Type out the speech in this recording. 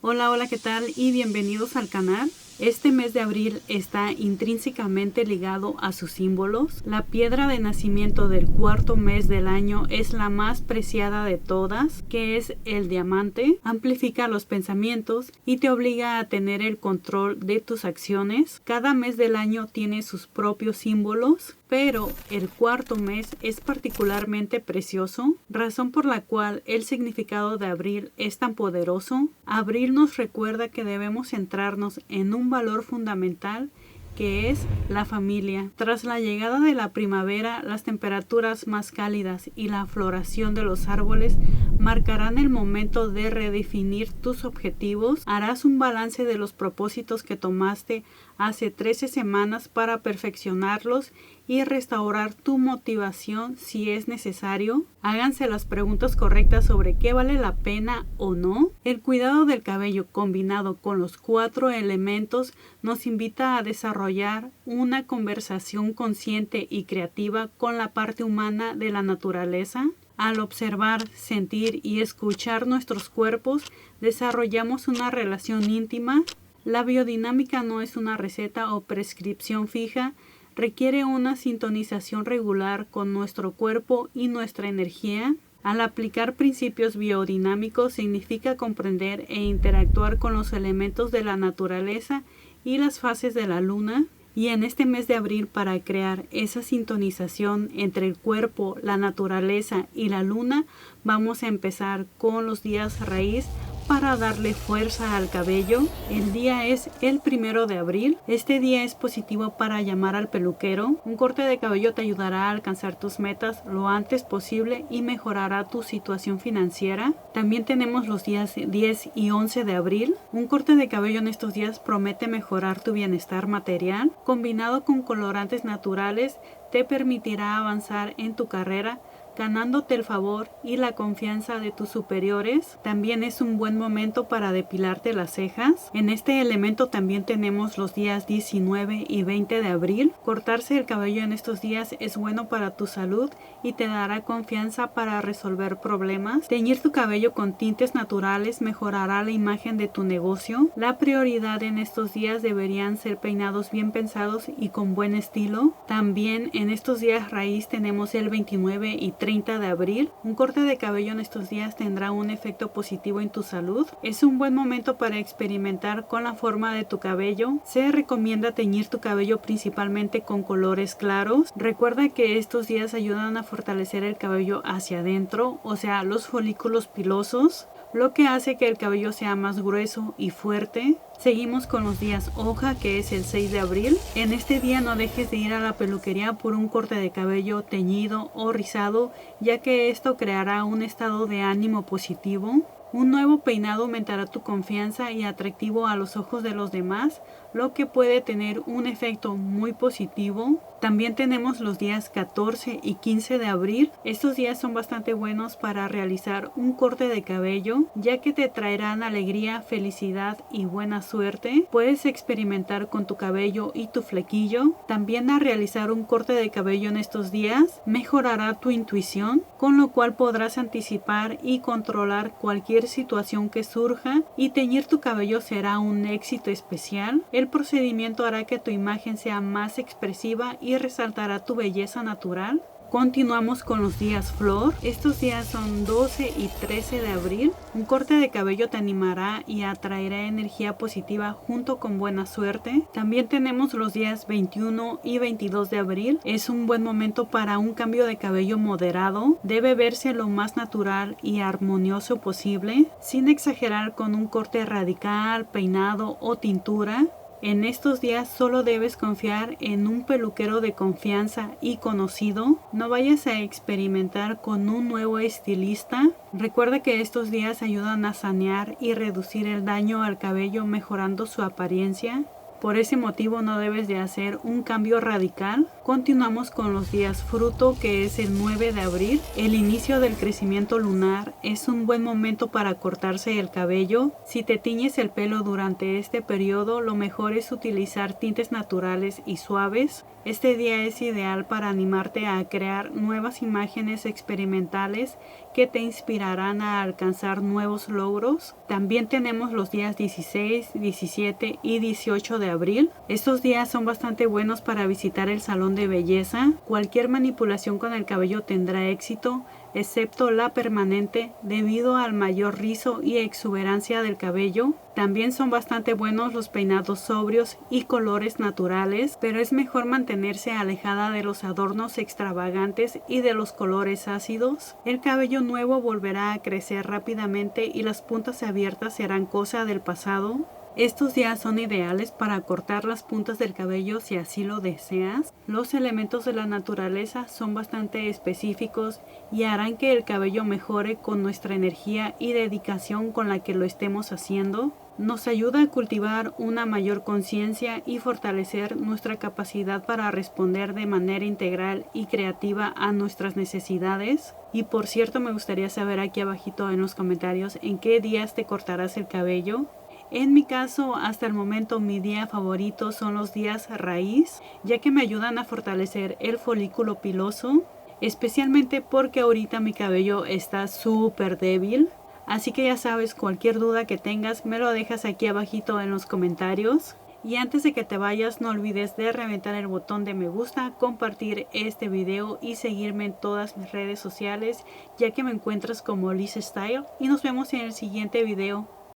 Hola, hola, ¿qué tal? Y bienvenidos al canal. Este mes de abril está intrínsecamente ligado a sus símbolos. La piedra de nacimiento del cuarto mes del año es la más preciada de todas, que es el diamante. Amplifica los pensamientos y te obliga a tener el control de tus acciones. Cada mes del año tiene sus propios símbolos, pero el cuarto mes es particularmente precioso, razón por la cual el significado de abril es tan poderoso. Abril nos recuerda que debemos centrarnos en un valor fundamental, que es la familia. Tras la llegada de la primavera, las temperaturas más cálidas y la floración de los árboles marcarán el momento de redefinir tus objetivos. Harás un balance de los propósitos que tomaste hace 13 semanas para perfeccionarlos y restaurar tu motivación si es necesario. Háganse las preguntas correctas sobre qué vale la pena o no. El cuidado del cabello combinado con los 4 elementos nos invita a desarrollar una conversación consciente y creativa con la parte humana de la naturaleza. Al observar, sentir y escuchar nuestros cuerpos, desarrollamos una relación íntima. La biodinámica no es una receta o prescripción fija, requiere una sintonización regular con nuestro cuerpo y nuestra energía. Al aplicar principios biodinámicos significa comprender e interactuar con los elementos de la naturaleza y las fases de la luna. Y en este mes de abril, para crear esa sintonización entre el cuerpo, la naturaleza y la luna, vamos a empezar con los días raíz para darle fuerza al cabello. El día es el 1 de abril. Este día es positivo para llamar al peluquero. Un corte de cabello te ayudará a alcanzar tus metas lo antes posible y mejorará tu situación financiera. También tenemos los días 10 y 11 de abril. Un corte de cabello en estos días promete mejorar tu bienestar material. Combinado con colorantes naturales, te permitirá avanzar en tu carrera, ganándote el favor y la confianza de tus superiores. También es un buen momento para depilarte las cejas. En este elemento también tenemos los días 19 y 20 de abril. Cortarse el cabello en estos días es bueno para tu salud y te dará confianza para resolver problemas. Teñir tu cabello con tintes naturales mejorará la imagen de tu negocio. La prioridad en estos días deberían ser peinados bien pensados y con buen estilo. También en estos días raíz tenemos el 29 y 30 de abril. Un corte de cabello en estos días tendrá un efecto positivo en tu salud. Es un buen momento para experimentar con la forma de tu cabello. Se recomienda teñir tu cabello principalmente con colores claros. Recuerda que estos días ayudan a fortalecer el cabello hacia adentro, o sea, los folículos pilosos, lo que hace que el cabello sea más grueso y fuerte. Seguimos con los días hoja, que es el 6 de abril. En este día no dejes de ir a la peluquería por un corte de cabello teñido o rizado, ya que esto creará un estado de ánimo positivo. Un nuevo peinado aumentará tu confianza y atractivo a los ojos de los demás, lo que puede tener un efecto muy positivo. También tenemos los días 14 y 15 de abril. Estos días son bastante buenos para realizar un corte de cabello, ya que te traerán alegría, felicidad y buena suerte. Puedes experimentar con tu cabello y tu flequillo. También al realizar un corte de cabello en estos días, mejorará tu intuición, con lo cual podrás anticipar y controlar cualquier situación que surja, y teñir tu cabello será un éxito especial. El procedimiento hará que tu imagen sea más expresiva y resaltará tu belleza natural. Continuamos con los días flor. Estos días son 12 y 13 de abril. Un corte de cabello te animará y atraerá energía positiva junto con buena suerte. También tenemos los días 21 y 22 de abril. Es un buen momento para un cambio de cabello moderado. Debe verse lo más natural y armonioso posible, sin exagerar con un corte radical, peinado o tintura. En estos días solo debes confiar en un peluquero de confianza y conocido. No vayas a experimentar con un nuevo estilista. Recuerda que estos días ayudan a sanear y reducir el daño al cabello, mejorando su apariencia. Por ese motivo no debes de hacer un cambio radical. Continuamos con los días fruto, que es el 9 de abril, el inicio del crecimiento lunar. Es un buen momento para cortarse el cabello. Si te tiñes el pelo durante este periodo, lo mejor es utilizar tintes naturales y suaves. Este día es ideal para animarte a crear nuevas imágenes experimentales que te inspirarán a alcanzar nuevos logros. También tenemos los días 16, 17 y 18 de abril. Estos días son bastante buenos para visitar el salón de belleza. Cualquier manipulación con el cabello tendrá éxito, excepto la permanente, debido al mayor rizo y exuberancia del cabello. También son bastante buenos los peinados sobrios y colores naturales, pero es mejor mantenerse alejada de los adornos extravagantes y de los colores ácidos. El cabello nuevo volverá a crecer rápidamente y las puntas abiertas serán cosa del pasado. Estos días son ideales para cortar las puntas del cabello si así lo deseas. Los elementos de la naturaleza son bastante específicos y harán que el cabello mejore con nuestra energía y dedicación con la que lo estemos haciendo. Nos ayuda a cultivar una mayor conciencia y fortalecer nuestra capacidad para responder de manera integral y creativa a nuestras necesidades. Y por cierto, me gustaría saber aquí abajito en los comentarios en qué días te cortarás el cabello. En mi caso, hasta el momento mi día favorito son los días raíz, ya que me ayudan a fortalecer el folículo piloso, especialmente porque ahorita mi cabello está súper débil. Así que ya sabes, cualquier duda que tengas me lo dejas aquí abajito en los comentarios. Y antes de que te vayas, no olvides de reventar el botón de me gusta, compartir este video y seguirme en todas mis redes sociales, ya que me encuentras como Liz Style. Y nos vemos en el siguiente video.